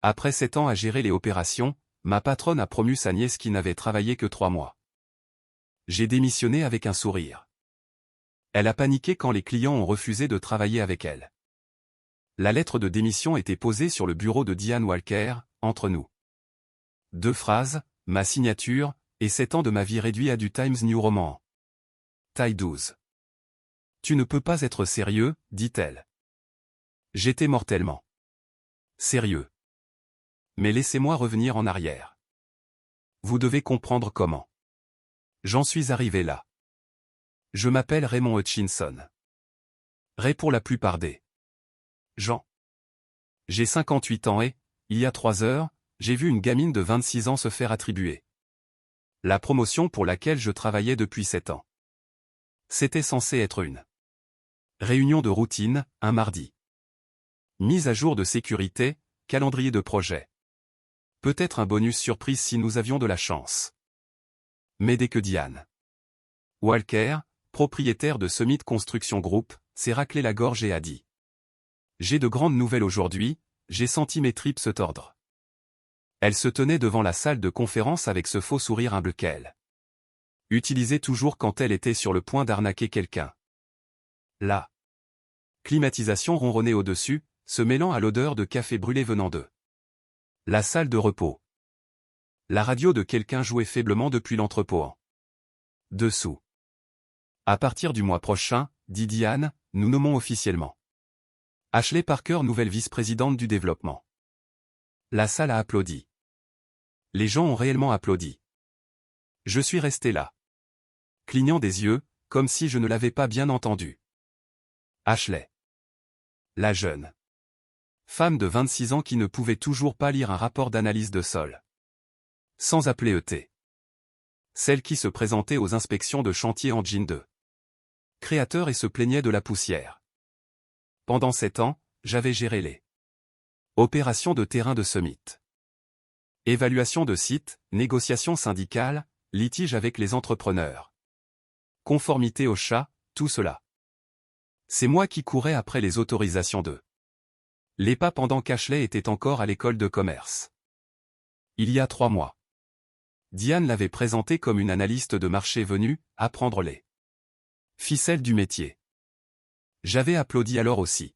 Après 7 ans à gérer les opérations, ma patronne a promu sa nièce qui n'avait travaillé que 3 mois. J'ai démissionné avec un sourire. Elle a paniqué quand les clients ont refusé de travailler avec elle. La lettre de démission était posée sur le bureau de Diane Walker, entre nous. 2 phrases, ma signature, et 7 ans de ma vie réduits à du Times New Roman. Taille 12. Tu ne peux pas être sérieux, dit-elle. J'étais mortellement sérieux. Mais laissez-moi revenir en arrière. Vous devez comprendre comment j'en suis arrivé là. Je m'appelle Raymond Hutchinson. Ray pour la plupart des gens. J'ai 58 ans et, il y a 3 heures, j'ai vu une gamine de 26 ans se faire attribuer la promotion pour laquelle je travaillais depuis 7 ans. C'était censé être une réunion de routine, un mardi. Mise à jour de sécurité, calendrier de projet. Peut-être un bonus surprise si nous avions de la chance. Mais dès que Diane Walker, propriétaire de Summit Construction Group, s'est raclé la gorge et a dit « J'ai de grandes nouvelles aujourd'hui », j'ai senti mes tripes se tordre. Elle se tenait devant la salle de conférence avec ce faux sourire humble qu'elle utilisait toujours quand elle était sur le point d'arnaquer quelqu'un. La climatisation ronronnait au-dessus, se mêlant à l'odeur de café brûlé venant de la salle de repos. La radio de quelqu'un jouait faiblement depuis l'entrepôt en dessous. À partir du mois prochain, dit Diane, nous nommons officiellement Ashley Parker nouvelle vice-présidente du développement. La salle a applaudi. Les gens ont réellement applaudi. Je suis resté là, clignant des yeux, comme si je ne l'avais pas bien entendu. Ashley. La jeune femme de 26 ans qui ne pouvait toujours pas lire un rapport d'analyse de sol. Sans appeler ET. Celle qui se présentait aux inspections de chantier en jean de créateur et se plaignait de la poussière. Pendant 7 ans, j'avais géré les opérations de terrain de Summit. Évaluation de site, négociations syndicales, litige avec les entrepreneurs. Conformité au chat, tout cela. C'est moi qui courais après les autorisations de l'EPA pendant qu'Ashley était encore à l'école de commerce. Il y a 3 mois. Diane l'avait présenté comme une analyste de marché venue apprendre les ficelles du métier. J'avais applaudi alors aussi.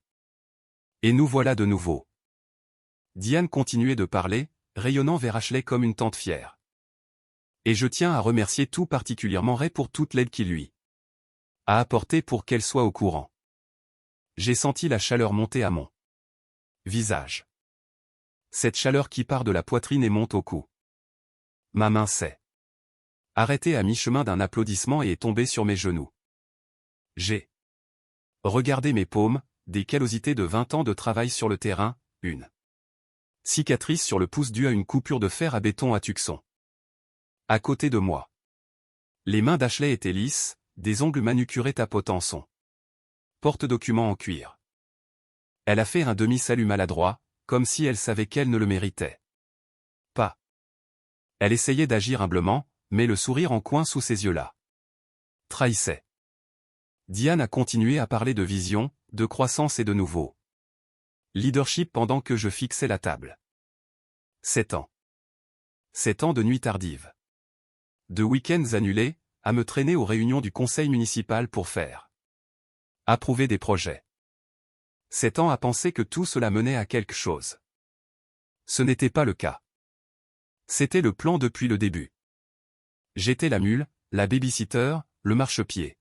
Et nous voilà de nouveau. Diane continuait de parler, rayonnant vers Ashley comme une tante fière. Et je tiens à remercier tout particulièrement Ray pour toute l'aide qu'il lui a apportée pour qu'elle soit au courant. J'ai senti la chaleur monter à mon visage. Cette chaleur qui part de la poitrine et monte au cou. Ma main s'est arrêtée à mi-chemin d'un applaudissement et est tombée sur mes genoux. J'ai regardé mes paumes, des callosités de 20 ans de travail sur le terrain, une cicatrice sur le pouce due à une coupure de fer à béton à Tucson. À côté de moi. Les mains d'Ashley étaient lisses, des ongles manucurés tapotant son porte-document en cuir. Elle a fait un demi-salut maladroit, comme si elle savait qu'elle ne le méritait pas. Elle essayait d'agir humblement, mais le sourire en coin sous ses yeux-là trahissait. Diane a continué à parler de vision, de croissance et de nouveau leadership pendant que je fixais la table. 7 ans. 7 ans de nuits tardives. De week-ends annulés, à me traîner aux réunions du conseil municipal pour faire approuver des projets. 7 ans à penser que tout cela menait à quelque chose. Ce n'était pas le cas. C'était le plan depuis le début. J'étais la mule, la babysitter, le marchepied.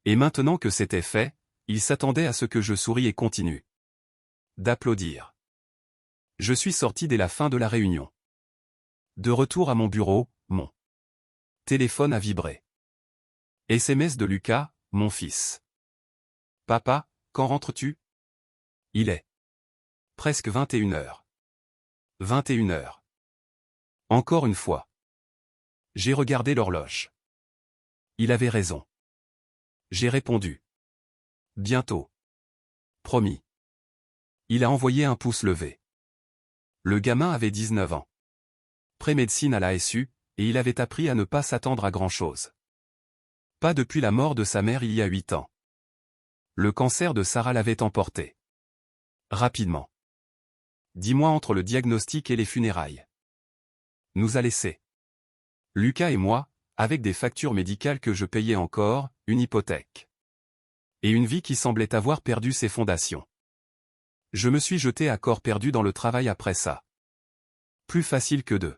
Et maintenant que c'était fait, il s'attendait à ce que je sourie et continue d'applaudir. Je suis sorti dès la fin de la réunion. De retour à mon bureau, mon téléphone a vibré. SMS de Lucas, mon fils. Papa, quand rentres-tu? Il est presque 21 heures. 21 heures. Encore une fois. J'ai regardé l'horloge. Il avait raison. J'ai répondu. Bientôt. Promis. Il a envoyé un pouce levé. Le gamin avait 19 ans. Pré-médecine à la SU, et il avait appris à ne pas s'attendre à grand-chose. Pas depuis la mort de sa mère il y a 8 ans. Le cancer de Sarah l'avait emporté. Rapidement. Dis-moi entre le diagnostic et les funérailles. Nous a laissé. Lucas et moi, avec des factures médicales que je payais encore, une hypothèque. Et une vie qui semblait avoir perdu ses fondations. Je me suis jeté à corps perdu dans le travail après ça. Plus facile que de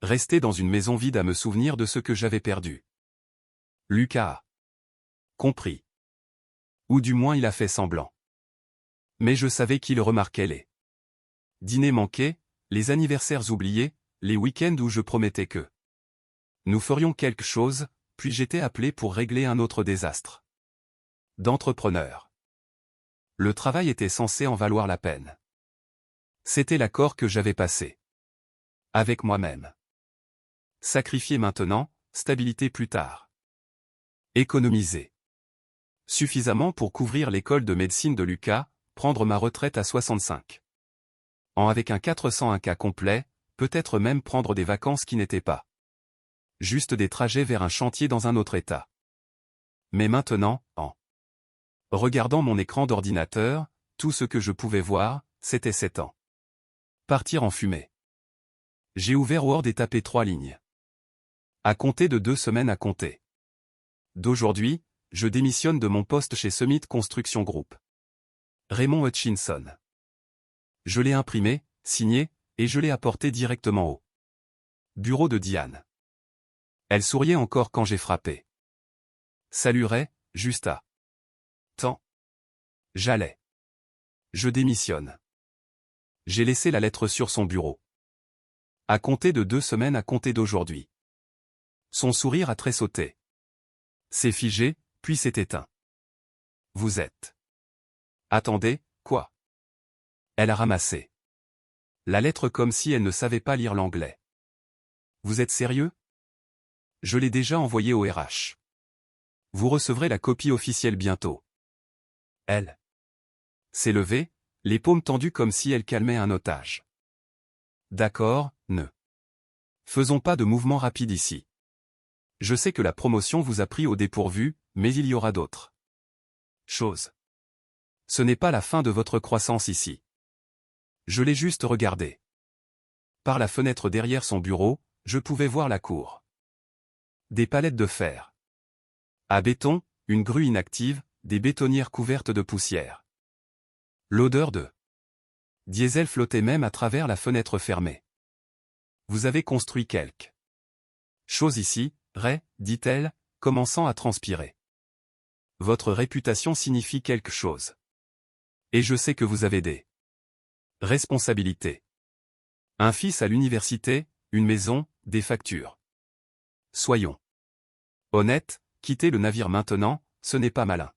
rester dans une maison vide à me souvenir de ce que j'avais perdu. Lucas a compris. Ou du moins il a fait semblant. Mais je savais qu'il remarquait les dîners manqués, les anniversaires oubliés, les week-ends où je promettais que nous ferions quelque chose, puis j'étais appelé pour régler un autre désastre. D'entrepreneur. Le travail était censé en valoir la peine. C'était l'accord que j'avais passé. Avec moi-même. Sacrifier maintenant, stabilité plus tard. Économiser. Suffisamment pour couvrir l'école de médecine de Lucas, prendre ma retraite à 65 ans avec un 401K complet, peut-être même prendre des vacances qui n'étaient pas juste des trajets vers un chantier dans un autre état. Mais maintenant, en regardant mon écran d'ordinateur, tout ce que je pouvais voir, c'était 7 ans. Partir en fumée. J'ai ouvert Word et tapé 3 lignes. À compter de 2 semaines à compter d'aujourd'hui, je démissionne de mon poste chez Summit Construction Group. Raymond Hutchinson. Je l'ai imprimé, signé, et je l'ai apporté directement au bureau de Diane. Elle souriait encore quand j'ai frappé. Salut Ray, juste à temps. J'allais. Je démissionne. J'ai laissé la lettre sur son bureau. À compter de 2 semaines à compter d'aujourd'hui. Son sourire a tressauté. C'est figé, puis s'est éteint. Vous êtes. Attendez, quoi? Elle a ramassé la lettre comme si elle ne savait pas lire l'anglais. Vous êtes sérieux? Je l'ai déjà envoyé au RH. Vous recevrez la copie officielle bientôt. Elle s'est levée, les paumes tendues comme si elle calmait un otage. D'accord, ne faisons pas de mouvements rapides ici. Je sais que la promotion vous a pris au dépourvu, mais il y aura d'autres choses. Ce n'est pas la fin de votre croissance ici. Je l'ai juste regardé. Par la fenêtre derrière son bureau, je pouvais voir la cour. Des palettes de fer. À béton, une grue inactive, des bétonnières couvertes de poussière. L'odeur de diesel flottait même à travers la fenêtre fermée. Vous avez construit quelque chose ici, Ray, dit-elle, commençant à transpirer. Votre réputation signifie quelque chose. Et je sais que vous avez des responsabilités. Un fils à l'université, une maison, des factures. Soyons honnêtes, quitter le navire maintenant, ce n'est pas malin.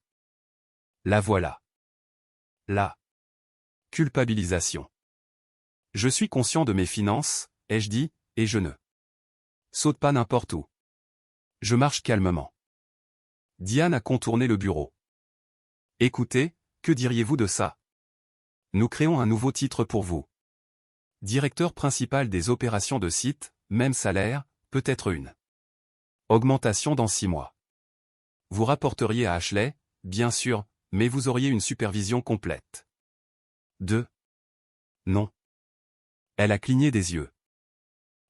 La voilà. La culpabilisation. Je suis conscient de mes finances, ai-je dit, et je ne saute pas n'importe où. Je marche calmement. Diane a contourné le bureau. Écoutez, que diriez-vous de ça? Nous créons un nouveau titre pour vous. Directeur principal des opérations de site, même salaire, peut-être une augmentation dans 6 mois. Vous rapporteriez à Ashley, bien sûr, mais vous auriez une supervision complète. 2. Non. Elle a cligné des yeux.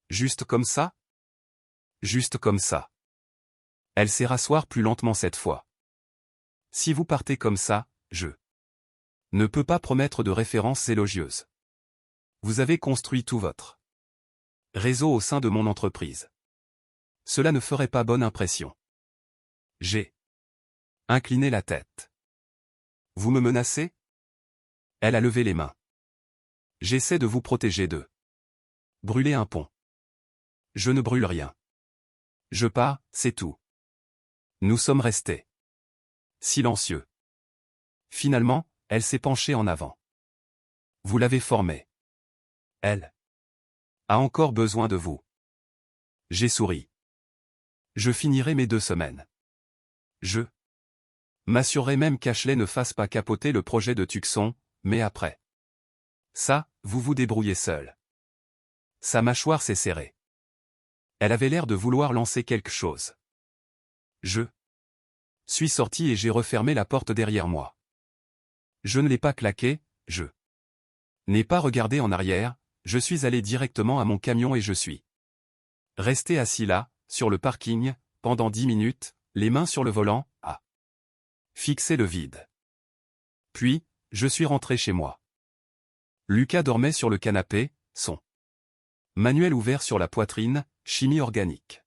Juste comme ça? Juste comme ça. Elle s'est rasseoir plus lentement cette fois. Si vous partez comme ça, je ne peux pas promettre de références élogieuses. Vous avez construit tout votre réseau au sein de mon entreprise. Cela ne ferait pas bonne impression. J'ai incliné la tête. Vous me menacez? Elle a levé les mains. J'essaie de vous protéger de brûler un pont. Je ne brûle rien. Je pars, c'est tout. Nous sommes restés silencieux. Finalement, elle s'est penchée en avant. Vous l'avez formée. Elle a encore besoin de vous. J'ai souri. Je finirai mes 2 semaines. Je m'assurerai même qu'Ashley ne fasse pas capoter le projet de Tucson, mais après ça, vous vous débrouillez seul. Sa mâchoire s'est serrée. Elle avait l'air de vouloir lancer quelque chose. Je suis sorti et j'ai refermé la porte derrière moi. Je ne l'ai pas claqué, je N'ai pas regardé en arrière, je suis allé directement à mon camion et je suis resté assis là, sur le parking, pendant 10 minutes, les mains sur le volant, à fixer le vide. Puis, je suis rentré chez moi. Lucas dormait sur le canapé, son manuel ouvert sur la poitrine, chimie organique.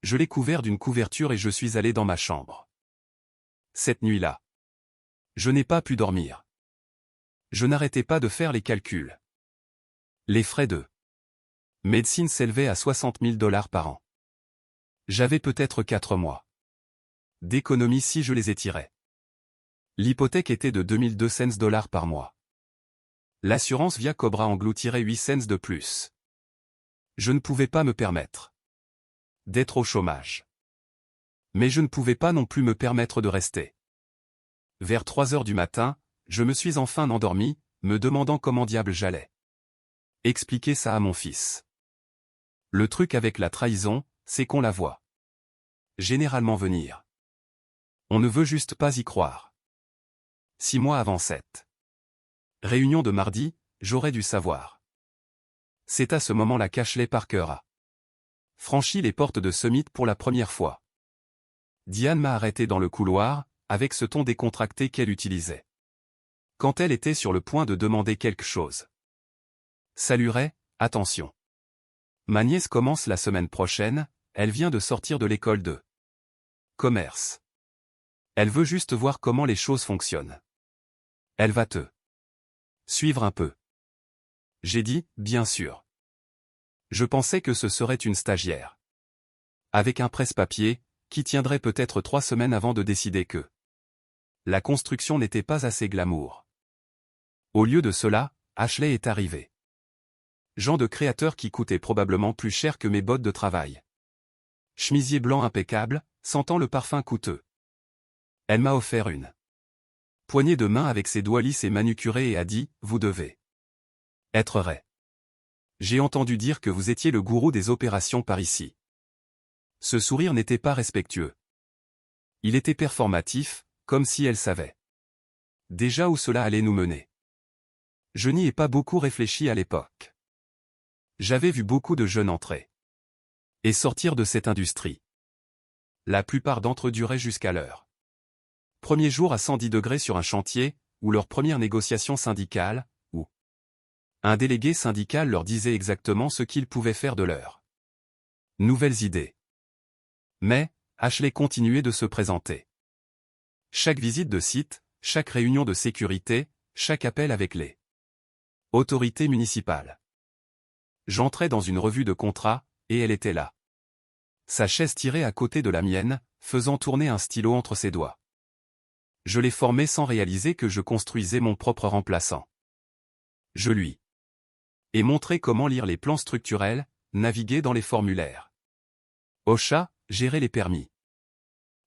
Je l'ai couvert d'une couverture et je suis allé dans ma chambre. Cette nuit-là, je n'ai pas pu dormir. Je n'arrêtais pas de faire les calculs. Les frais de médecine s'élevaient à 60 000 $ par an. J'avais peut-être 4 mois d'économie si je les étirais. L'hypothèque était de 2200 $ par mois. L'assurance via Cobra engloutirait 8 cents de plus. Je ne pouvais pas me permettre d'être au chômage. Mais je ne pouvais pas non plus me permettre de rester. Vers 3 heures du matin, je me suis enfin endormi, me demandant comment diable j'allais expliquer ça à mon fils. Le truc avec la trahison, c'est qu'on la voit généralement venir. On ne veut juste pas y croire. 6 mois avant cette réunion de mardi, j'aurais dû savoir. C'est à ce moment-là qu'Ashley Parker a franchi les portes de Summit pour la première fois. Diane m'a arrêté dans le couloir, avec ce ton décontracté qu'elle utilisait quand elle était sur le point de demander quelque chose. Salut Ray, attention. Ma nièce commence la semaine prochaine, elle vient de sortir de l'école de commerce. Elle veut juste voir comment les choses fonctionnent. Elle va te suivre un peu. J'ai dit, bien sûr. Je pensais que ce serait une stagiaire. Avec un presse-papier, qui tiendrait peut-être 3 semaines avant de décider que la construction n'était pas assez glamour. Au lieu de cela, Ashley est arrivée. Genre de créateur qui coûtait probablement plus cher que mes bottes de travail. Chemisier blanc impeccable, sentant le parfum coûteux. Elle m'a offert une poignée de main avec ses doigts lisses et manucurés et a dit, vous devez être Ray. J'ai entendu dire que vous étiez le gourou des opérations par ici. Ce sourire n'était pas respectueux. Il était performatif, comme si elle savait déjà où cela allait nous mener. Je n'y ai pas beaucoup réfléchi à l'époque. J'avais vu beaucoup de jeunes entrer et sortir de cette industrie. La plupart d'entre eux duraient jusqu'à leur premier jour à 110 degrés sur un chantier, ou leur première négociation syndicale, où un délégué syndical leur disait exactement ce qu'ils pouvaient faire de leurs nouvelles idées. Mais, Ashley continuait de se présenter. Chaque visite de site, chaque réunion de sécurité, chaque appel avec les autorités municipales. J'entrais dans une revue de contrat, et elle était là. Sa chaise tirée à côté de la mienne, faisant tourner un stylo entre ses doigts. Je l'ai formé sans réaliser que je construisais mon propre remplaçant. Je lui ai montré comment lire les plans structurels, naviguer dans les formulaires. OSHA, gérer les permis.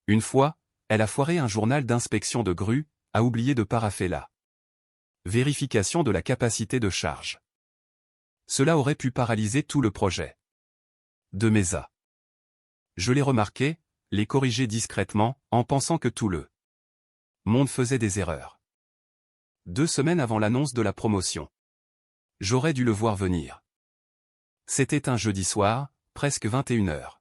Une fois, elle a foiré un journal d'inspection de grue, a oublié de paraffer la vérification de la capacité de charge. Cela aurait pu paralyser tout le projet de MESA. Je l'ai remarqué, les corriger discrètement, en pensant que tout le monde faisait des erreurs. 2 semaines avant l'annonce de la promotion. J'aurais dû le voir venir. C'était un jeudi soir, presque 21 h.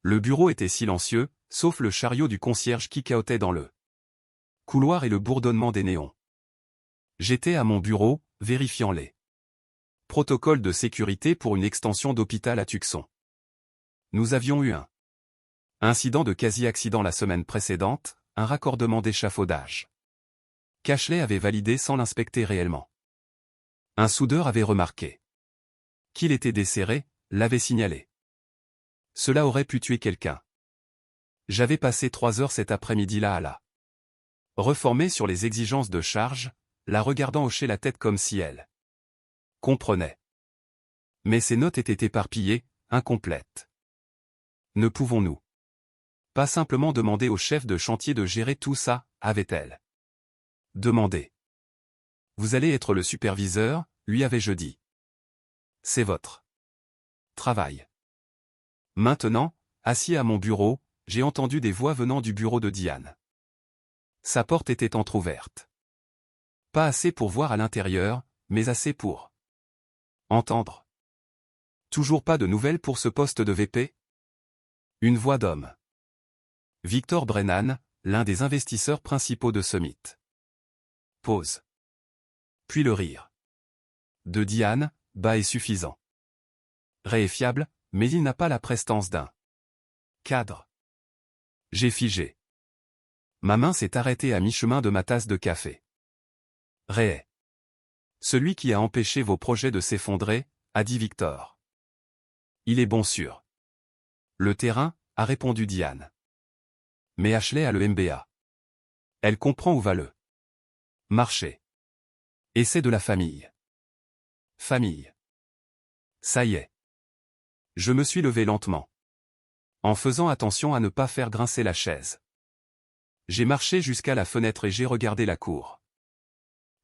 Le bureau était silencieux, sauf le chariot du concierge qui cahotait dans le couloir et le bourdonnement des néons. J'étais à mon bureau, vérifiant les protocoles de sécurité pour une extension d'hôpital à Tucson. Nous avions eu un incident de quasi-accident la semaine précédente, un raccordement d'échafaudage qu'Ashley avait validé sans l'inspecter réellement. Un soudeur avait remarqué qu'il était desserré, l'avait signalé. Cela aurait pu tuer quelqu'un. J'avais passé 3 heures cet après-midi-là à la reformer sur les exigences de charge, la regardant hocher la tête comme si elle comprenait. Mais ses notes étaient éparpillées, incomplètes. Ne pouvons-nous pas simplement demander au chef de chantier de gérer tout ça, avait-elle demandé. Vous allez être le superviseur, lui avais-je dit. C'est votre travail. Maintenant, assis à mon bureau, j'ai entendu des voix venant du bureau de Diane. Sa porte était entr'ouverte. Pas assez pour voir à l'intérieur, mais assez pour entendre. Toujours pas de nouvelles pour ce poste de VP? Une voix d'homme. Victor Brennan, l'un des investisseurs principaux de Summit. Pause. Puis le rire. De Diane, bas et suffisant. Ray est fiable, mais il n'a pas la prestance d'un cadre. J'ai figé. Ma main s'est arrêtée à mi-chemin de ma tasse de café. Ray est celui qui a empêché vos projets de s'effondrer, a dit Victor. Il est bon sûr. Le terrain, a répondu Diane. Mais Ashley a le MBA. Elle comprend où va le marché. Et c'est de la famille. Famille. Ça y est. Je me suis levé lentement. En faisant attention à ne pas faire grincer la chaise. J'ai marché jusqu'à la fenêtre et j'ai regardé la cour.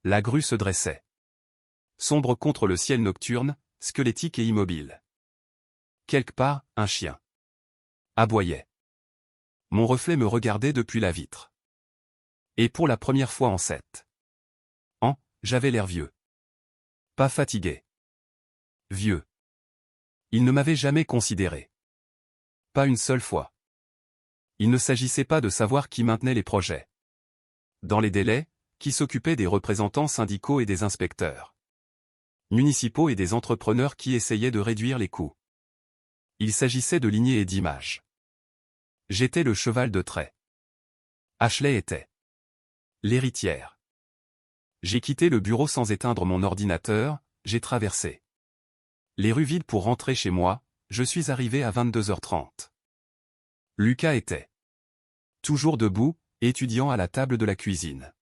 La grue se dressait. Sombre contre le ciel nocturne, squelettique et immobile. Quelque part, un chien aboyait. Mon reflet me regardait depuis la vitre. Et pour la première fois en 7 ans, j'avais l'air vieux. Pas fatigué. Vieux. Il ne m'avait jamais considéré. Pas une seule fois. Il ne s'agissait pas de savoir qui maintenait les projets. Dans les délais, qui s'occupait des représentants syndicaux et des inspecteurs municipaux et des entrepreneurs qui essayaient de réduire les coûts. Il s'agissait de lignées et d'images. J'étais le cheval de trait. Ashley était l'héritière. J'ai quitté le bureau sans éteindre mon ordinateur, j'ai traversé les rues vides pour rentrer chez moi, je suis arrivé à 22h30. Lucas était toujours debout, étudiant à la table de la cuisine.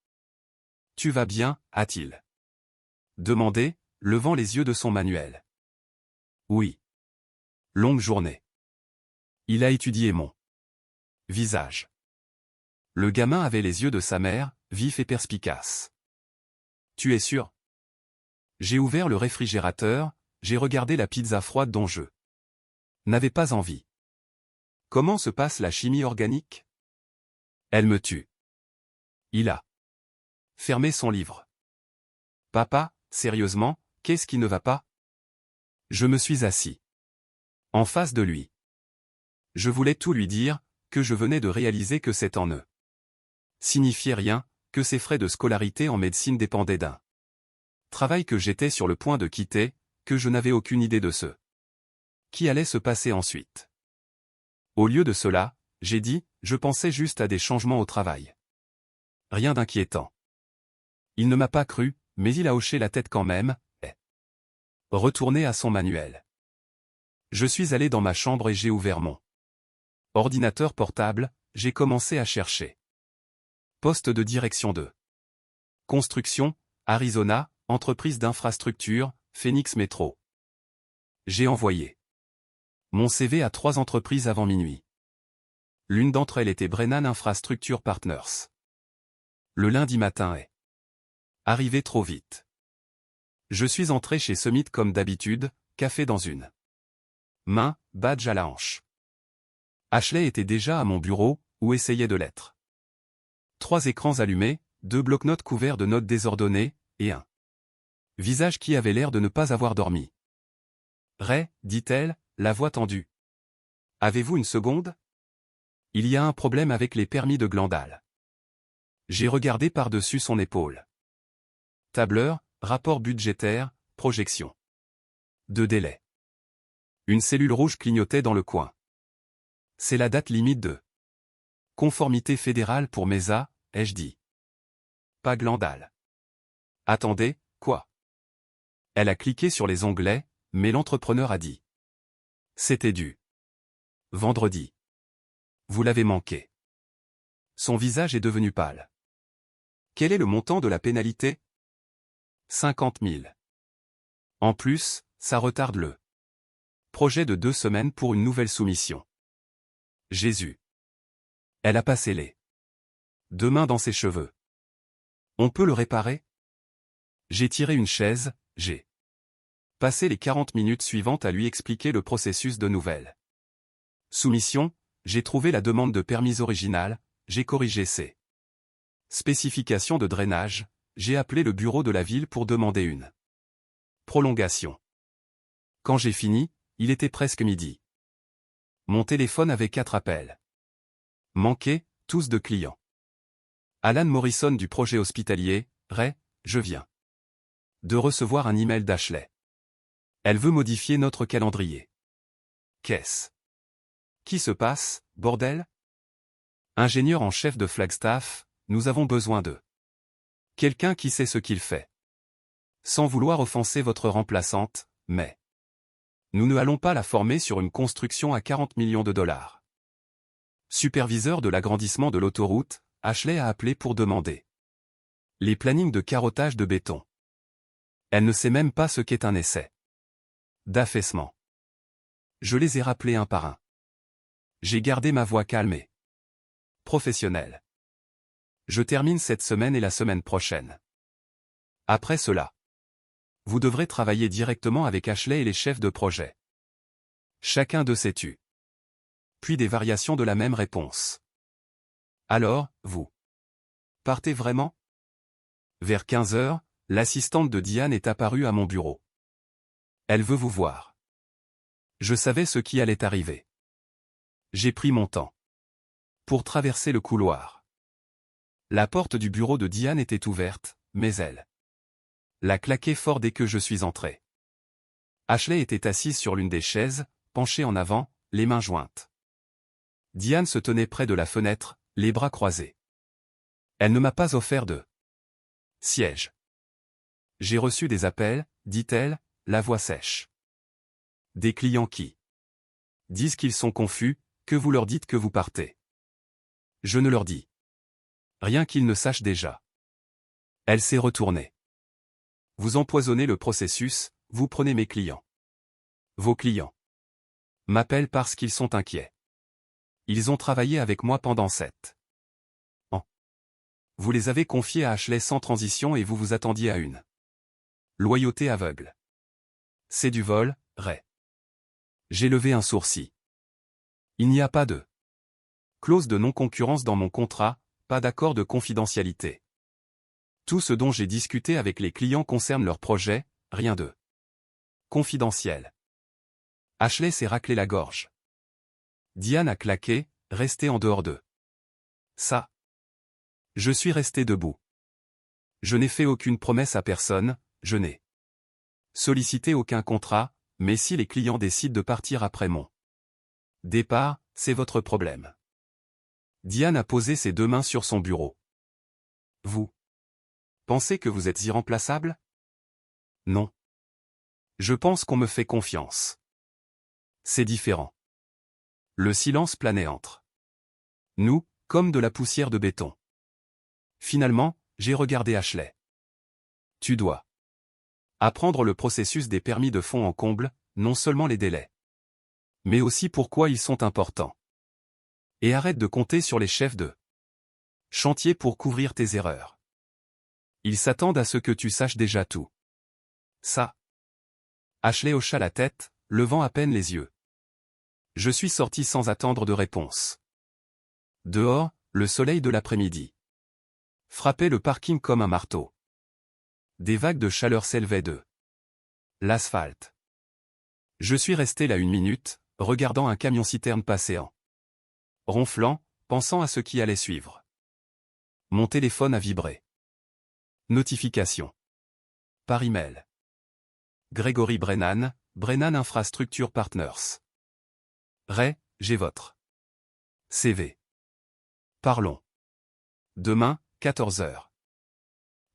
« Tu vas bien ?» a-t-il demandé, levant les yeux de son manuel. « Oui. Longue journée. » Il a étudié mon visage. Le gamin avait les yeux de sa mère, vifs et perspicaces. « Tu es sûr ?» J'ai ouvert le réfrigérateur, j'ai regardé la pizza froide dont je n'avais pas envie. Comment se passe la chimie organique? Elle me tue. Il a fermé son livre. Papa, sérieusement, qu'est-ce qui ne va pas? Je me suis assis en face de lui. Je voulais tout lui dire, que je venais de réaliser que cet en ne signifiait rien, que ses frais de scolarité en médecine dépendaient d'un travail que j'étais sur le point de quitter, que je n'avais aucune idée de ce qui allait se passer ensuite. Au lieu de cela, j'ai dit, je pensais juste à des changements au travail. Rien d'inquiétant. Il ne m'a pas cru, mais il a hoché la tête quand même, et retourné à son manuel. Je suis allé dans ma chambre et j'ai ouvert mon ordinateur portable, j'ai commencé à chercher. Poste de direction de construction, Arizona, entreprise d'infrastructure, Phoenix Metro. J'ai envoyé mon CV à 3 entreprises avant minuit. L'une d'entre elles était Brennan Infrastructure Partners. Le lundi matin est arrivé trop vite. Je suis entré chez Summit comme d'habitude, café dans une main, badge à la hanche. Ashley était déjà à mon bureau, ou essayait de l'être. 3 écrans allumés, 2 bloc-notes couverts de notes désordonnées, et un visage qui avait l'air de ne pas avoir dormi. « Ray, dit-elle, la voix tendue. Avez-vous une seconde? Il y a un problème avec les permis de Glendale. » J'ai regardé par-dessus son épaule. Tableur, rapport budgétaire, projection. De délai. Une cellule rouge clignotait dans le coin. C'est la date limite de conformité fédérale pour Mesa, ai-je dit. Pas Glendale. Attendez, quoi? Elle a cliqué sur les onglets, mais l'entrepreneur a dit. C'était du vendredi. Vous l'avez manqué. Son visage est devenu pâle. Quel est le montant de la pénalité? 50 000. En plus, ça retarde le projet de 2 semaines pour une nouvelle soumission. Jésus. Elle a passé les 2 mains dans ses cheveux. On peut le réparer? J'ai tiré une chaise, j'ai passé les 40 minutes suivantes à lui expliquer le processus de nouvelle soumission, j'ai trouvé la demande de permis originale, j'ai corrigé ses spécifications de drainage, j'ai appelé le bureau de la ville pour demander une prolongation. Quand j'ai fini, il était presque midi. Mon téléphone avait 4 appels. Manqués, tous de clients. Alan Morrison du projet hospitalier, Ray, je viens de recevoir un email d'Ashley. Elle veut modifier notre calendrier. Qu'est-ce qui se passe, bordel? Ingénieur en chef de Flagstaff, nous avons besoin de quelqu'un qui sait ce qu'il fait. Sans vouloir offenser votre remplaçante, mais nous ne allons pas la former sur une construction à 40 millions de dollars. Superviseur de l'agrandissement de l'autoroute, Ashley a appelé pour demander les plannings de carottage de béton. Elle ne sait même pas ce qu'est un essai d'affaissement. Je les ai rappelés un par un. J'ai gardé ma voix calme et professionnelle. Je termine cette semaine et la semaine prochaine. Après cela, vous devrez travailler directement avec Ashley et les chefs de projet. Chacun de ces tu. Puis des variations de la même réponse. Alors, vous partez vraiment? Vers 15 heures, l'assistante de Diane est apparue à mon bureau. Elle veut vous voir. Je savais ce qui allait arriver. J'ai pris mon temps pour traverser le couloir. La porte du bureau de Diane était ouverte, mais elle l'a claqué fort dès que je suis entré. Ashley était assise sur l'une des chaises, penchée en avant, les mains jointes. Diane se tenait près de la fenêtre, les bras croisés. Elle ne m'a pas offert de siège. J'ai reçu des appels, dit-elle, la voix sèche. Des clients qui disent qu'ils sont confus, que vous leur dites que vous partez. Je ne leur dis rien qu'ils ne sachent déjà. Elle s'est retournée. Vous empoisonnez le processus, vous prenez mes clients. Vos clients m'appellent parce qu'ils sont inquiets. Ils ont travaillé avec moi pendant 7 ans. Vous les avez confiés à Ashley sans transition et vous vous attendiez à une loyauté aveugle. C'est du vol, Ray. J'ai levé un sourcil. Il n'y a pas de clause de non-concurrence dans mon contrat, pas d'accord de confidentialité. Tout ce dont j'ai discuté avec les clients concerne leur projet, rien de confidentiel. Ashley s'est raclé la gorge. Diane a claqué, resté en dehors d'eux. Ça. Je suis resté debout. Je n'ai fait aucune promesse à personne, je n'ai sollicité aucun contrat, mais si les clients décident de partir après mon départ, c'est votre problème. Diane a posé ses 2 mains sur son bureau. Vous pensez que vous êtes irremplaçable? Non. Je pense qu'on me fait confiance. C'est différent. Le silence planait entre nous, comme de la poussière de béton. Finalement, j'ai regardé Ashley. Tu dois apprendre le processus des permis de fond en comble, non seulement les délais, mais aussi pourquoi ils sont importants. Et arrête de compter sur les chefs de chantier pour couvrir tes erreurs. Ils s'attendent à ce que tu saches déjà tout. Ça. Ashley hocha la tête, levant à peine les yeux. Je suis sorti sans attendre de réponse. Dehors, le soleil de l'après-midi frappait le parking comme un marteau. Des vagues de chaleur s'élevaient de l'asphalte. Je suis resté là 1 minute, regardant un camion-citerne passer en ronflant, pensant à ce qui allait suivre. Mon téléphone a vibré. Notification. Par email. Gregory Brennan, Brennan Infrastructure Partners. Ray, j'ai votre CV. Parlons. Demain, 14 heures.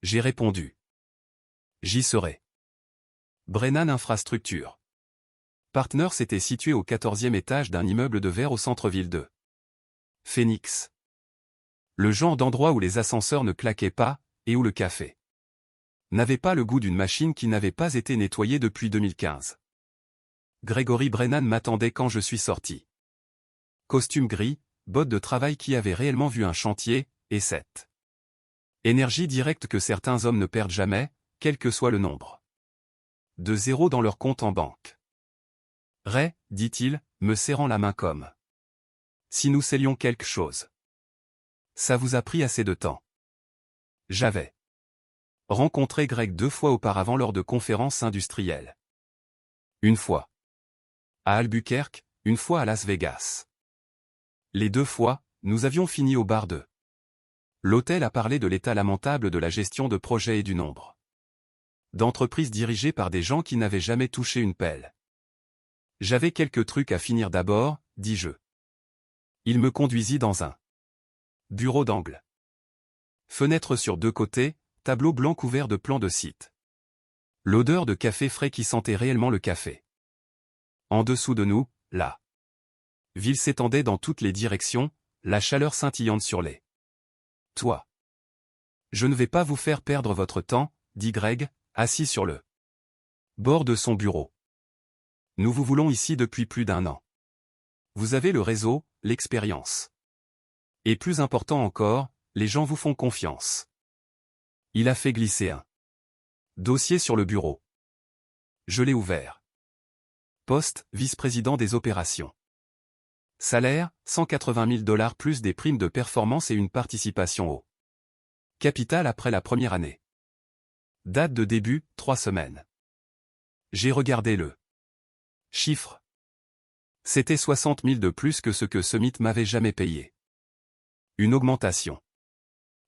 J'ai répondu. J'y serai. Brennan Infrastructure Partners était situé au 14e étage d'un immeuble de verre au centre-ville de Phoenix. Le genre d'endroit où les ascenseurs ne claquaient pas, et où le café n'avait pas le goût d'une machine qui n'avait pas été nettoyée depuis 2015. Gregory Brennan m'attendait quand je suis sorti. Costume gris, bottes de travail qui avaient réellement vu un chantier, et cette énergie directe que certains hommes ne perdent jamais, quel que soit le nombre de zéros dans leur compte en banque. Ray, dit-il, me serrant la main comme si nous scellions quelque chose. Ça vous a pris assez de temps. J'avais Rencontré Greg 2 fois auparavant lors de conférences industrielles. Une fois à Albuquerque, une fois à Las Vegas. Les 2 fois, nous avions fini au bar de l'hôtel à parler de l'état lamentable de la gestion de projets et du nombre d'entreprises dirigées par des gens qui n'avaient jamais touché une pelle. J'avais quelques trucs à finir d'abord, dis-je. Il me conduisit dans un bureau d'angle. Fenêtre sur 2 côtés, tableau blanc couvert de plans de site. L'odeur de café frais qui sentait réellement le café. En dessous de nous, la ville s'étendait dans toutes les directions, la chaleur scintillante sur les toits. Je ne vais pas vous faire perdre votre temps, dit Greg, assis sur le bord de son bureau. Nous vous voulons ici depuis plus d'1 an. Vous avez le réseau, l'expérience. Et plus important encore, les gens vous font confiance. Il a fait glisser un dossier sur le bureau. Je l'ai ouvert. Poste, vice-président des opérations. Salaire, 180 000 $ plus des primes de performance et une participation au capital après la première année. Date de début, 3 semaines. J'ai regardé le chiffre. C'était 60 000 de plus que ce que Summit m'avait jamais payé. Une augmentation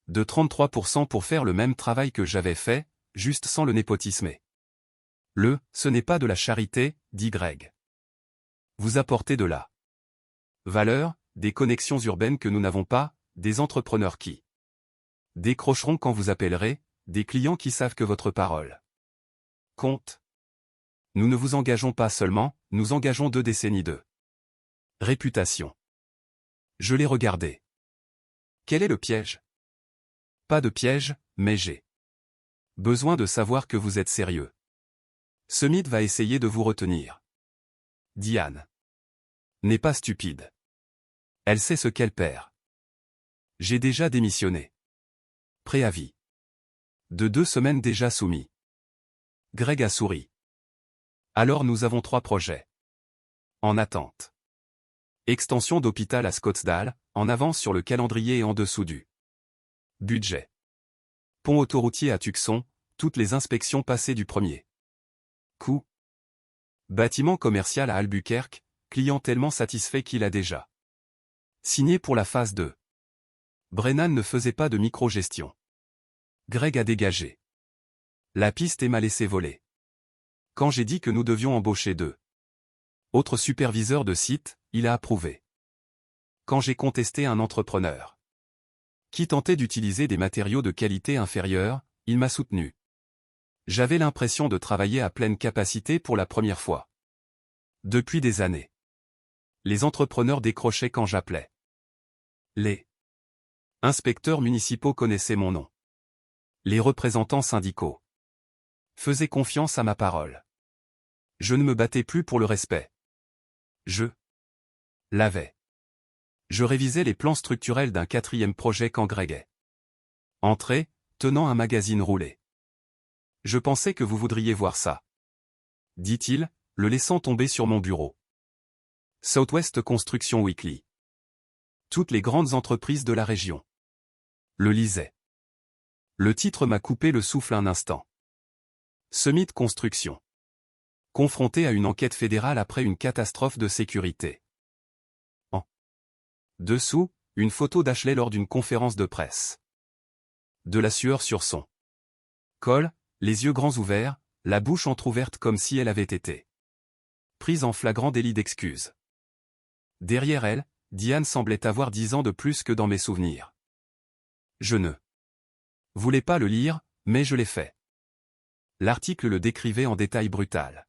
de 33% pour faire le même travail que j'avais fait, juste sans le népotisme. Ce n'est pas de la charité, dit Greg. Vous apportez de la valeur, des connexions urbaines que nous n'avons pas, des entrepreneurs qui décrocheront quand vous appellerez, des clients qui savent que votre parole compte. Nous ne vous engageons pas seulement, nous engageons 2 décennies de réputation. Je l'ai regardé. Quel est le piège? Pas de piège, mais j'ai besoin de savoir que vous êtes sérieux. Summit va essayer de vous retenir. Diane n'est pas stupide. Elle sait ce qu'elle perd. J'ai déjà démissionné. Préavis de 2 semaines déjà soumis. Greg a souri. Alors nous avons 3 projets en attente. Extension d'hôpital à Scottsdale, en avance sur le calendrier et en dessous du budget. Pont autoroutier à Tucson, toutes les inspections passées du premier coup. Bâtiment commercial à Albuquerque, client tellement satisfait qu'il a déjà signé pour la phase 2. Brennan ne faisait pas de micro-gestion. Greg a dégagé la piste et m'a laissé voler. Quand j'ai dit que nous devions embaucher 2 autres superviseurs de site, il a approuvé. Quand j'ai contesté un entrepreneur qui tentait d'utiliser des matériaux de qualité inférieure, il m'a soutenu. J'avais l'impression de travailler à pleine capacité pour la première fois. Depuis des années. Les entrepreneurs décrochaient quand j'appelais. Les inspecteurs municipaux connaissaient mon nom. Les représentants syndicaux faisaient confiance à ma parole. Je ne me battais plus pour le respect. Je l'avais. Je révisais les plans structurels d'un 4e projet quand Greg est entré, tenant un magazine roulé. Je pensais que vous voudriez voir ça, dit-il, le laissant tomber sur mon bureau. Southwest Construction Weekly. Toutes les grandes entreprises de la région le lisaient. Le titre m'a coupé le souffle un instant. Summit Construction. Confronté à une enquête fédérale après une catastrophe de sécurité. En dessous, une photo d'Ashley lors d'une conférence de presse. De la sueur sur son col, les yeux grands ouverts, la bouche entr'ouverte comme si elle avait été prise en flagrant délit d'excuse. Derrière elle, Diane semblait avoir 10 ans de plus que dans mes souvenirs. Je ne voulais pas le lire, mais je l'ai fait. L'article le décrivait en détail brutal.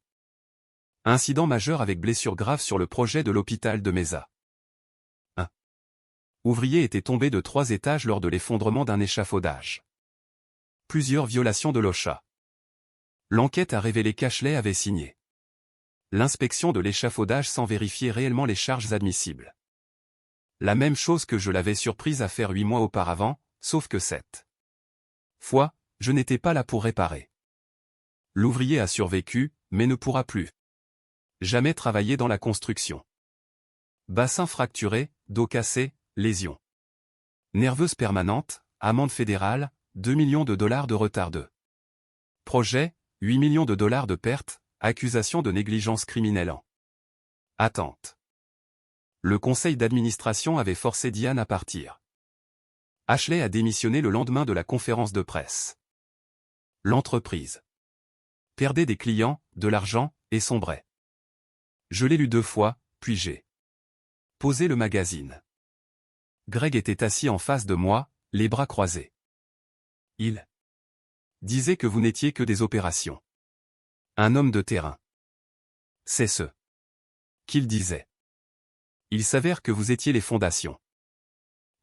Incident majeur avec blessure grave sur le projet de l'hôpital de Mesa. Un ouvrier était tombé de 3 étages lors de l'effondrement d'un échafaudage. Plusieurs violations de l'OSHA. L'enquête a révélé qu'Ashley avait signé l'inspection de l'échafaudage sans vérifier réellement les charges admissibles. La même chose que je l'avais surprise à faire 8 mois auparavant, sauf que cette fois, je n'étais pas là pour réparer. L'ouvrier a survécu, mais ne pourra plus jamais travailler dans la construction. Bassin fracturé, dos cassé, lésions nerveuses permanentes, amende fédérale, 2 millions de dollars de retard de Projet, 8 millions de dollars de pertes, accusation de négligence criminelle en attente. Le conseil d'administration avait forcé Diane à partir. Ashley a démissionné le lendemain de la conférence de presse. L'entreprise perdait des clients, de l'argent, et sombrait. Je l'ai lu 2 fois, puis j'ai posé le magazine. Greg était assis en face de moi, les bras croisés. Il disait que vous n'étiez que des opérations. Un homme de terrain. C'est ce qu'il disait. Il s'avère que vous étiez les fondations.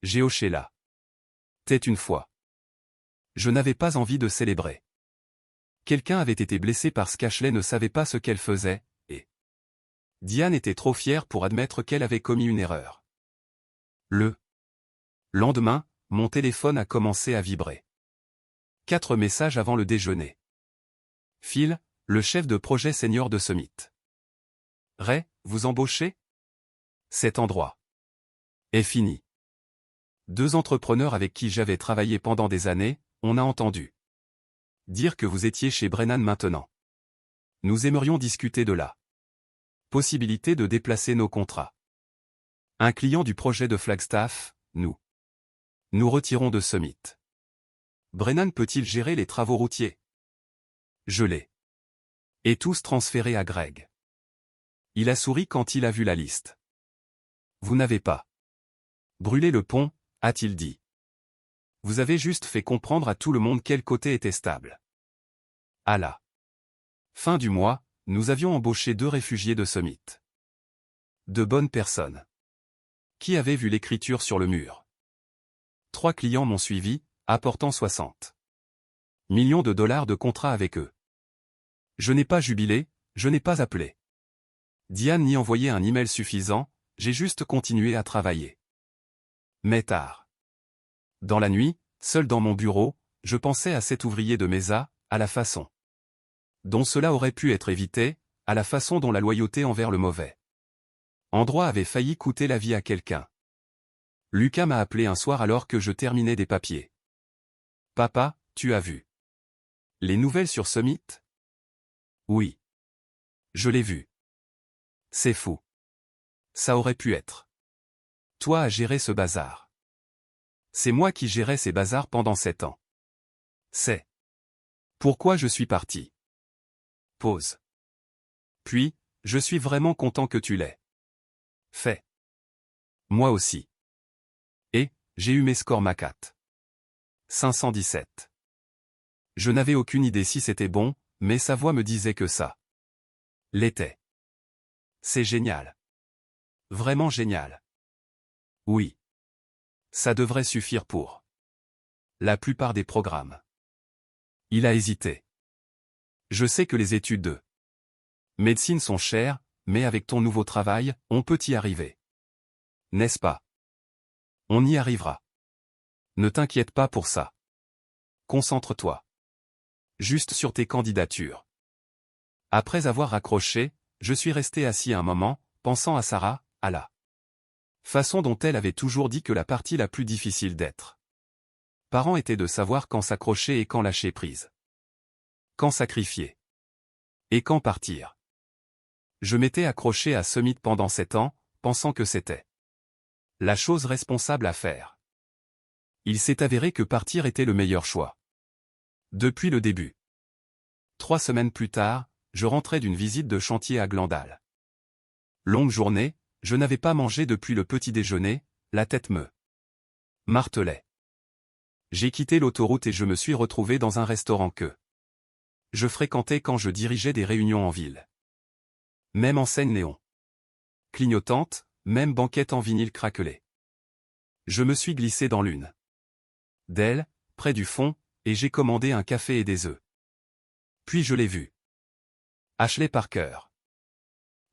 J'ai hoché la tête une fois. Je n'avais pas envie de célébrer. Quelqu'un avait été blessé parce qu'Ashley ne savait pas ce qu'elle faisait, et Diane était trop fière pour admettre qu'elle avait commis une erreur. Le lendemain, mon téléphone a commencé à vibrer. 4 messages avant le déjeuner. Phil, le chef de projet senior de Summit. Ray, vous embauchez? Cet endroit est fini. 2 entrepreneurs avec qui j'avais travaillé pendant des années, on a entendu dire que vous étiez chez Brennan maintenant. Nous aimerions discuter de la possibilité de déplacer nos contrats. Un client du projet de Flagstaff, nous retirons de Summit. Brennan peut-il gérer les travaux routiers? Je l'ai. Et tous transférés à Greg. Il a souri quand il a vu la liste. Vous n'avez pas brûlé le pont, a-t-il dit. Vous avez juste fait comprendre à tout le monde quel côté était stable. À la fin du mois, nous avions embauché 2 réfugiés de Summit. De bonnes personnes. Qui avaient vu l'écriture sur le mur? 3 clients m'ont suivi, apportant 60 millions de dollars de contrats avec eux. Je n'ai pas jubilé, je n'ai pas appelé Diane ni envoyé un email suffisant, j'ai juste continué à travailler. Mais tard dans la nuit, seul dans mon bureau, je pensais à cet ouvrier de Mesa, à la façon dont cela aurait pu être évité, à la façon dont la loyauté envers le mauvais endroit avait failli coûter la vie à quelqu'un. Lucas m'a appelé un soir alors que je terminais des papiers. Papa, tu as vu les nouvelles sur Summit? Oui. Je l'ai vu. C'est fou. Ça aurait pu être toi à gérer ce bazar. C'est moi qui gérais ces bazars pendant 7 ans. C'est pourquoi je suis parti. Pause. Puis, je suis vraiment content que tu l'aies fait. Moi aussi. Et, j'ai eu mes scores Macat. 517. Je n'avais aucune idée si c'était bon, mais sa voix me disait que ça l'était. C'est génial. Vraiment génial. Oui. Ça devrait suffire pour la plupart des programmes. Il a hésité. Je sais que les études de médecine sont chères, mais avec ton nouveau travail, on peut y arriver. N'est-ce pas? On y arrivera. Ne t'inquiète pas pour ça. Concentre-toi juste sur tes candidatures. Après avoir raccroché, je suis resté assis un moment, pensant à Sarah, à la façon dont elle avait toujours dit que la partie la plus difficile d'être parent était de savoir quand s'accrocher et quand lâcher prise. Quand sacrifier. Et quand partir. Je m'étais accroché à Summit pendant 7 ans, pensant que c'était la chose responsable à faire. Il s'est avéré que partir était le meilleur choix. Depuis le début. 3 semaines plus tard, je rentrais d'une visite de chantier à Glendale. Longue journée, je n'avais pas mangé depuis le petit déjeuner, la tête me martelait. J'ai quitté l'autoroute et je me suis retrouvé dans un restaurant que je fréquentais quand je dirigeais des réunions en ville. Même enseigne néon clignotante, même banquette en vinyle craquelé. Je me suis glissé dans l'une d'elles, près du fond, et j'ai commandé un café et des œufs. Puis je l'ai vu. Ashley Parker.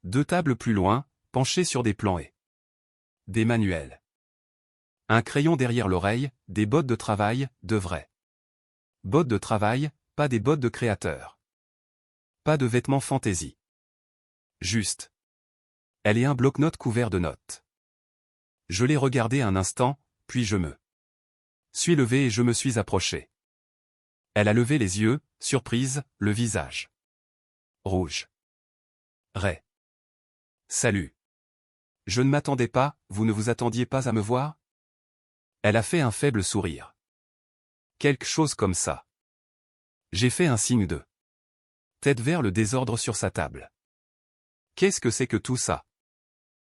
2 tables plus loin, penchée sur des plans et des manuels. Un crayon derrière l'oreille, des bottes de travail, de vraies bottes de travail, pas des bottes de créateur. Pas de vêtements fantaisie. Juste. Elle est un bloc-notes couvert de notes. Je l'ai regardé un instant, puis je me suis levé et je me suis approché. Elle a levé les yeux, Surprise, le visage rouge. Ray. Salut. Je ne m'attendais pas, vous ne vous attendiez pas à me voir? Elle a fait un faible sourire. Quelque chose comme ça. J'ai fait un signe de tête vers le désordre sur sa table. Qu'est-ce que c'est que tout ça?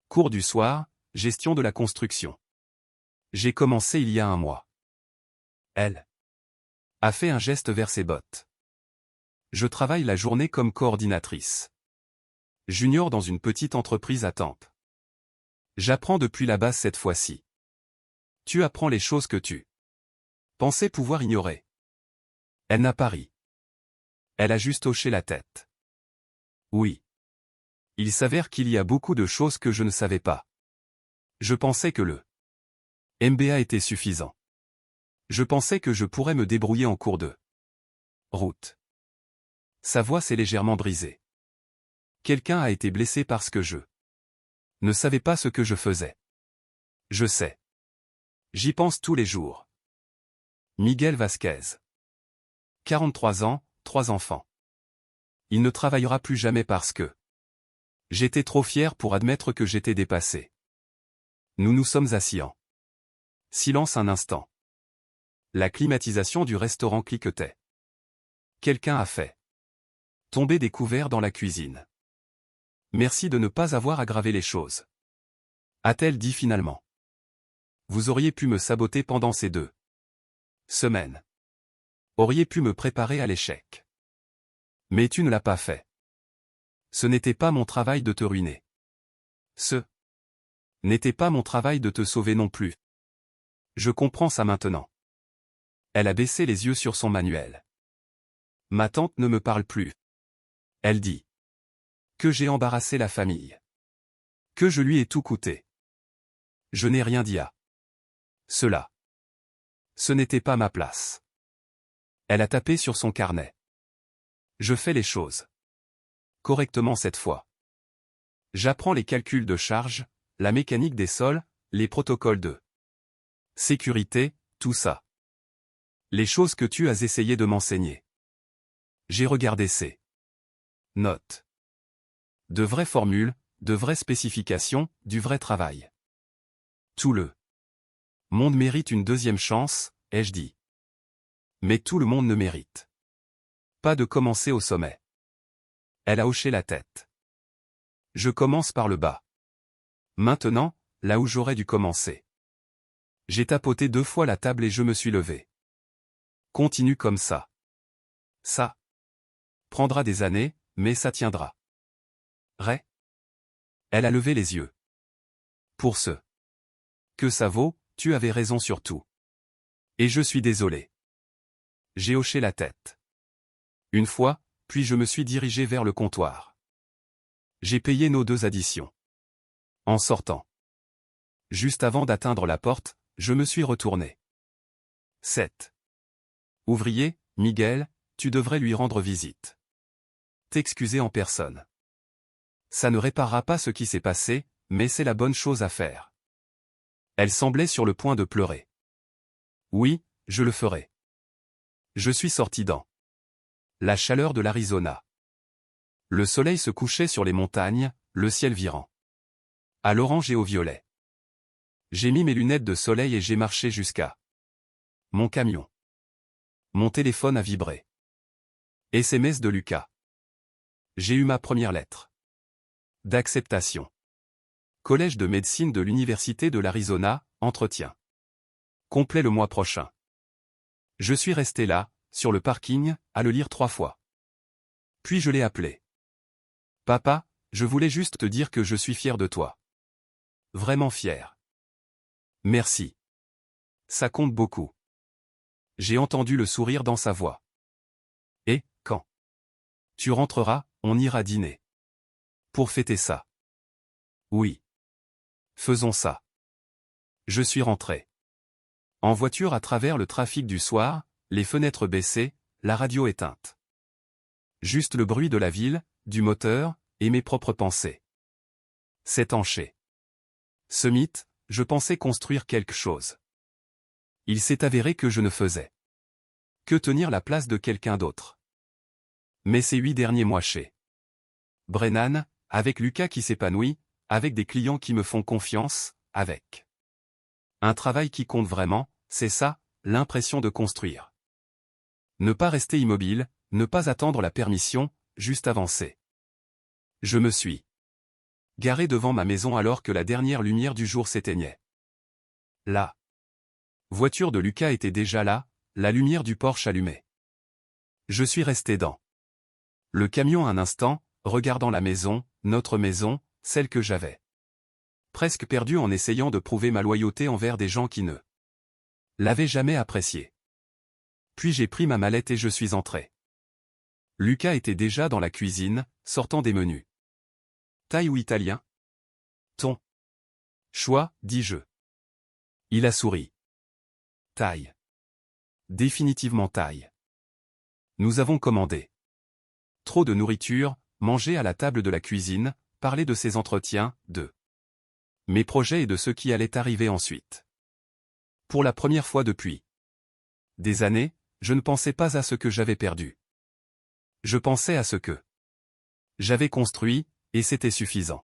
Cours du soir, gestion de la construction. J'ai commencé il y a un mois. Elle a fait un geste vers ses bottes. Je travaille la journée comme coordinatrice junior dans une petite entreprise à Tampa. J'apprends depuis la base cette fois-ci. Tu apprends les choses que tu pensais pouvoir ignorer. Elle n'a pas ri. Elle a juste hoché la tête. Oui. Il s'avère qu'il y a beaucoup de choses que je ne savais pas. Je pensais que le MBA était suffisant. Je pensais que je pourrais me débrouiller en cours de route. Sa voix s'est légèrement brisée. Quelqu'un a été blessé parce que je ne savais pas ce que je faisais. Je sais. J'y pense tous les jours. Miguel Vasquez. 43 ans, 3 enfants. Il ne travaillera plus jamais parce que j'étais trop fier pour admettre que j'étais dépassé. Nous nous sommes assis en silence un instant. La climatisation du restaurant cliquetait. Quelqu'un a fait tomber des couverts dans la cuisine. Merci de ne pas avoir aggravé les choses. A-t-elle dit finalement. Vous auriez pu me saboter pendant ces 2 semaines. Auriez pu me préparer à l'échec. Mais tu ne l'as pas fait. Ce n'était pas mon travail de te ruiner. Ce n'était pas mon travail de te sauver non plus. Je comprends ça maintenant. Elle a baissé les yeux sur son manuel. Ma tante ne me parle plus. Elle dit que j'ai embarrassé la famille. Que je lui ai tout coûté. Je n'ai rien dit à cela. Ce n'était pas ma place. Elle a tapé sur son carnet. Je fais les choses correctement cette fois. J'apprends les calculs de charge, la mécanique des sols, les protocoles de sécurité, tout ça. Les choses que tu as essayé de m'enseigner. J'ai regardé ces notes. De vraies formules, de vraies spécifications, du vrai travail. Tout le monde mérite une deuxième chance, ai-je dit. Mais tout le monde ne mérite pas de commencer au sommet. Elle a hoché la tête. Je commence par le bas. Maintenant, là où j'aurais dû commencer. J'ai tapoté 2 fois la table et je me suis levé. Continue comme ça. Ça prendra des années, mais ça tiendra. Ray. Elle a levé les yeux. Pour ce que ça vaut, tu avais raison sur tout. Et je suis désolé. J'ai hoché la tête. Une fois, puis je me suis dirigé vers le comptoir. J'ai payé nos 2 additions. En sortant. Juste avant d'atteindre la porte, je me suis retourné. 7. Ouvrier, Miguel, tu devrais lui rendre visite. T'excuser en personne. Ça ne réparera pas ce qui s'est passé, mais c'est la bonne chose à faire. Elle semblait sur le point de pleurer. Oui, je le ferai. Je suis sorti dans la chaleur de l'Arizona. Le soleil se couchait sur les montagnes, le ciel virant à l'orange et au violet. J'ai mis mes lunettes de soleil et j'ai marché jusqu'à mon camion. Mon téléphone a vibré. SMS de Lucas. J'ai eu ma première lettre d'acceptation. Collège de médecine de l'Université de l'Arizona, entretien complet le mois prochain. Je suis resté là, sur le parking, à le lire 3 fois. Puis je l'ai appelé. Papa, je voulais juste te dire que je suis fier de toi. Vraiment fier. Merci. Ça compte beaucoup. J'ai entendu le sourire dans sa voix. Et, quand tu rentreras, on ira dîner. Pour fêter ça. Oui. Faisons ça. Je suis rentré. En voiture à travers le trafic du soir, les fenêtres baissées, la radio éteinte. Juste le bruit de la ville, du moteur, et mes propres pensées. C'est tanché. Ce mythe, je pensais construire quelque chose. Il s'est avéré que je ne faisais que tenir la place de quelqu'un d'autre. Mais ces 8 derniers mois chez Brennan, avec Lucas qui s'épanouit, avec des clients qui me font confiance, avec un travail qui compte vraiment, c'est ça, l'impression de construire. Ne pas rester immobile, ne pas attendre la permission, juste avancer. Je me suis garé devant ma maison alors que la dernière lumière du jour s'éteignait. La voiture de Lucas était déjà là, la lumière du Porsche allumée. Je suis resté dans le camion un instant, regardant la maison, notre maison, celle que j'avais presque perdue en essayant de prouver ma loyauté envers des gens qui ne l'avaient jamais appréciée. Puis j'ai pris ma mallette et je suis entré. Lucas était déjà dans la cuisine, sortant des menus. Thaï ou italien? Ton choix, dis-je. Il a souri. Thaï. Définitivement thaï. Nous avons commandé trop de nourriture, mangé à la table de la cuisine, parlé de ses entretiens, de mes projets et de ce qui allait arriver ensuite. Pour la première fois depuis des années, je ne pensais pas à ce que j'avais perdu. Je pensais à ce que j'avais construit, et c'était suffisant.